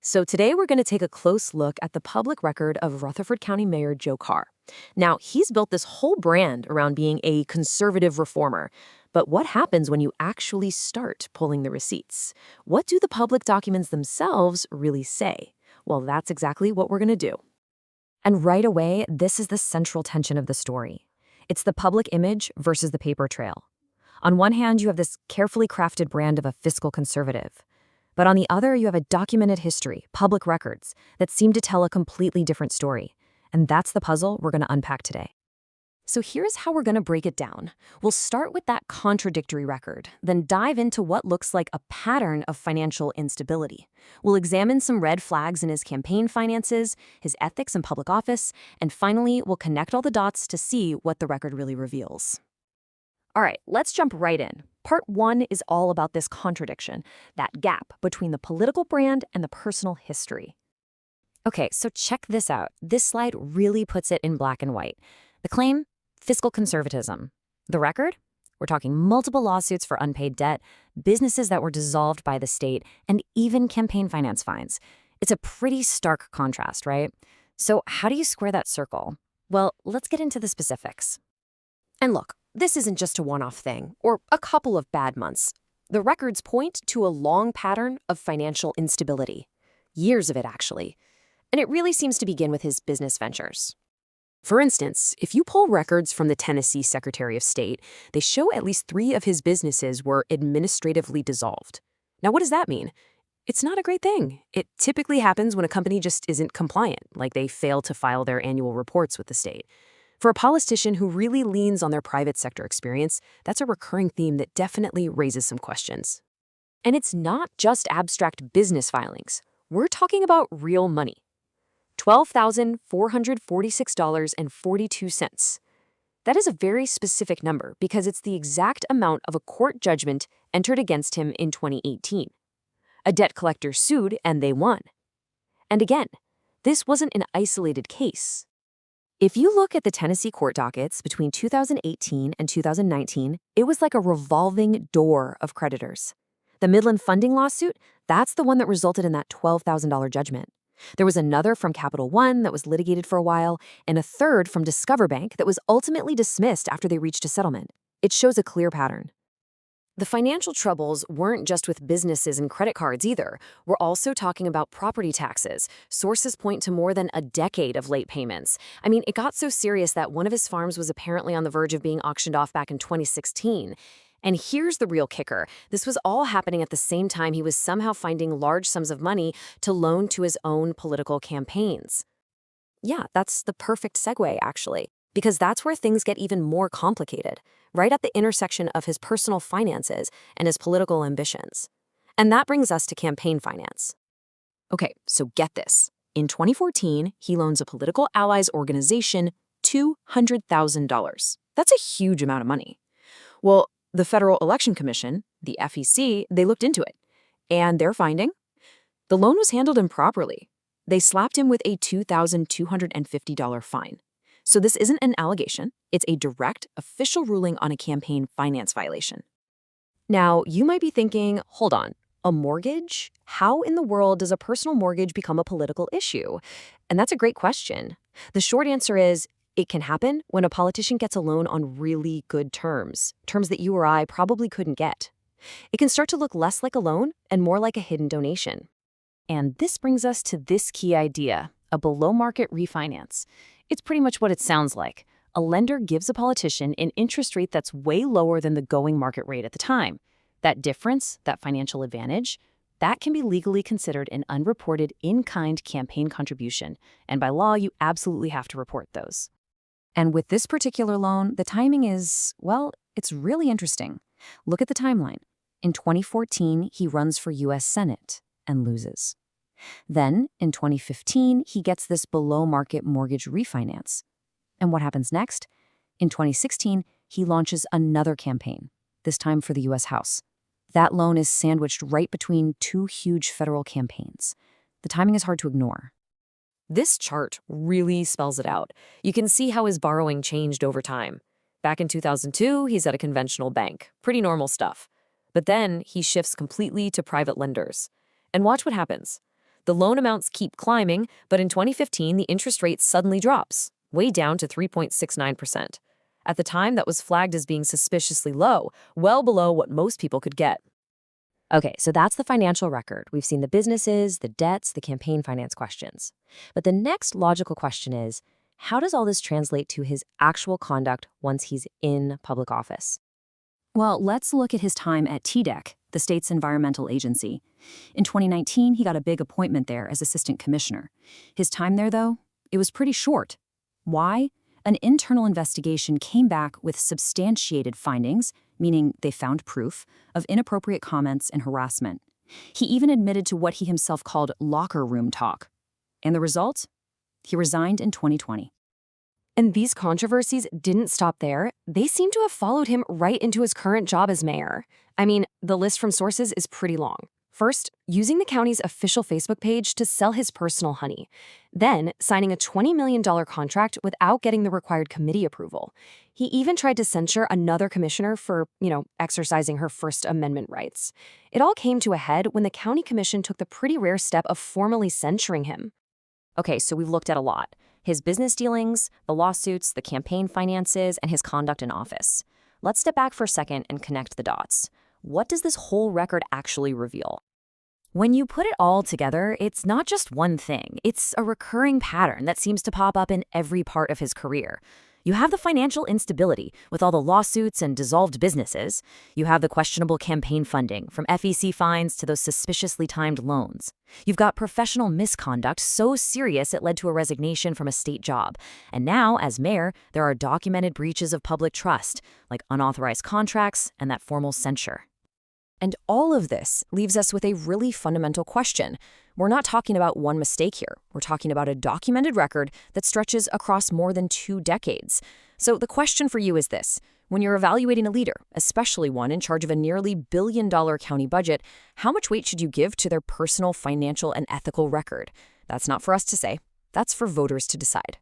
So today we're going to take a close look at the public record of Rutherford County Mayor Joe Carr. Now, he's built this whole brand around being a conservative reformer. But what happens when you actually start pulling the receipts? What do the public documents themselves really say? Well, that's exactly what we're going to do. And right away, this is the central tension of the story. It's the public image versus the paper trail. On one hand, you have this carefully crafted brand of a fiscal conservative. But on the other, you have a documented history, public records, that seem to tell a completely different story. And that's the puzzle we're going to unpack today. So here's how we're going to break it down. We'll start with that contradictory record, then dive into what looks like a pattern of financial instability. We'll examine some red flags in his campaign finances, his ethics in public office, and finally, we'll connect all the dots to see what the record really reveals. All right, let's jump right in. Part 1 is all about this contradiction, that gap between the political brand and the personal history. Okay, so check this out. This slide really puts it in black and white. The claim? Fiscal conservatism. The record? We're talking multiple lawsuits for unpaid debt, businesses that were dissolved by the state, and even campaign finance fines. It's a pretty stark contrast, right? So how do you square that circle? Well, let's get into the specifics. And look, this isn't just a one-off thing, or a couple of bad months. The records point to a long pattern of financial instability. Years of it, actually. And it really seems to begin with his business ventures. For instance, if you pull records from the Tennessee Secretary of State, they show at least 3 of his businesses were administratively dissolved. Now, what does that mean? It's not a great thing. It typically happens when a company just isn't compliant, like they fail to file their annual reports with the state. For a politician who really leans on their private sector experience, that's a recurring theme that definitely raises some questions. And it's not just abstract business filings. We're talking about real money. $12,446.42. That is a very specific number because it's the exact amount of a court judgment entered against him in 2018. A debt collector sued and they won. And again, this wasn't an isolated case. If you look at the Tennessee court dockets between 2018 and 2019, it was like a revolving door of creditors. The Midland funding lawsuit, that's the one that resulted in that $12,000 judgment. There was another from Capital One that was litigated for a while, and a third from Discover Bank that was ultimately dismissed after they reached a settlement. It shows a clear pattern. The financial troubles weren't just with businesses and credit cards either. We're also talking about property taxes. Sources point to more than a decade of late payments. I mean, it got so serious that one of his farms was apparently on the verge of being auctioned off back in 2016. And here's the real kicker. This was all happening at the same time he was somehow finding large sums of money to loan to his own political campaigns. Yeah, that's the perfect segue, actually, because that's where things get even more complicated, right at the intersection of his personal finances and his political ambitions. And that brings us to campaign finance. Okay, so get this. In 2014, he loans a political allies organization $200,000. That's a huge amount of money. Well, the Federal Election Commission, the FEC, they looked into it. And their finding? The loan was handled improperly. They slapped him with a $2,250 fine. So this isn't an allegation. It's a direct, official ruling on a campaign finance violation. Now, you might be thinking, hold on, a mortgage? How in the world does a personal mortgage become a political issue? And that's a great question. The short answer is, it can happen when a politician gets a loan on really good terms that you or I probably couldn't get. It can start to look less like a loan and more like a hidden donation. And this brings us to this key idea, a below-market refinance. It's pretty much what it sounds like. A lender gives a politician an interest rate that's way lower than the going market rate at the time. That difference, that financial advantage, that can be legally considered an unreported in-kind campaign contribution. And by law, you absolutely have to report those. And with this particular loan, the timing is, well, it's really interesting. Look at the timeline. In 2014, he runs for U.S. Senate and loses. Then, in 2015, he gets this below-market mortgage refinance. And what happens next? In 2016, he launches another campaign, this time for the U.S. House. That loan is sandwiched right between 2 huge federal campaigns. The timing is hard to ignore. This chart really spells it out. You can see how his borrowing changed over time. Back in 2002, he's at a conventional bank. Pretty normal stuff. But then he shifts completely to private lenders. And watch what happens. The loan amounts keep climbing, but in 2015, the interest rate suddenly drops, way down to 3.69%. At the time, that was flagged as being suspiciously low, well below what most people could get. Okay, so that's the financial record. We've seen the businesses, the debts, the campaign finance questions. But the next logical question is, how does all this translate to his actual conduct once he's in public office? Well, let's look at his time at TDEC, the state's environmental agency. In 2019, he got a big appointment there as assistant commissioner. His time there, though, it was pretty short. Why? An internal investigation came back with substantiated findings, meaning they found proof, of inappropriate comments and harassment. He even admitted to what he himself called locker room talk. And the result? He resigned in 2020. And these controversies didn't stop there. They seem to have followed him right into his current job as mayor. I mean, the list from sources is pretty long. First, using the county's official Facebook page to sell his personal honey. Then, signing a $20 million contract without getting the required committee approval. He even tried to censure another commissioner for, exercising her First Amendment rights. It all came to a head when the county commission took the pretty rare step of formally censuring him. Okay, so we've looked at a lot. His business dealings, the lawsuits, the campaign finances, and his conduct in office. Let's step back for a second and connect the dots. What does this whole record actually reveal? When you put it all together, it's not just one thing. It's a recurring pattern that seems to pop up in every part of his career. You have the financial instability with all the lawsuits and dissolved businesses. You have the questionable campaign funding, from FEC fines to those suspiciously timed loans. You've got professional misconduct so serious it led to a resignation from a state job. And now, as mayor, there are documented breaches of public trust, like unauthorized contracts and that formal censure. And all of this leaves us with a really fundamental question. We're not talking about one mistake here. We're talking about a documented record that stretches across more than 2 decades. So the question for you is this. When you're evaluating a leader, especially one in charge of a nearly billion-dollar county budget, how much weight should you give to their personal, financial, and ethical record? That's not for us to say. That's for voters to decide.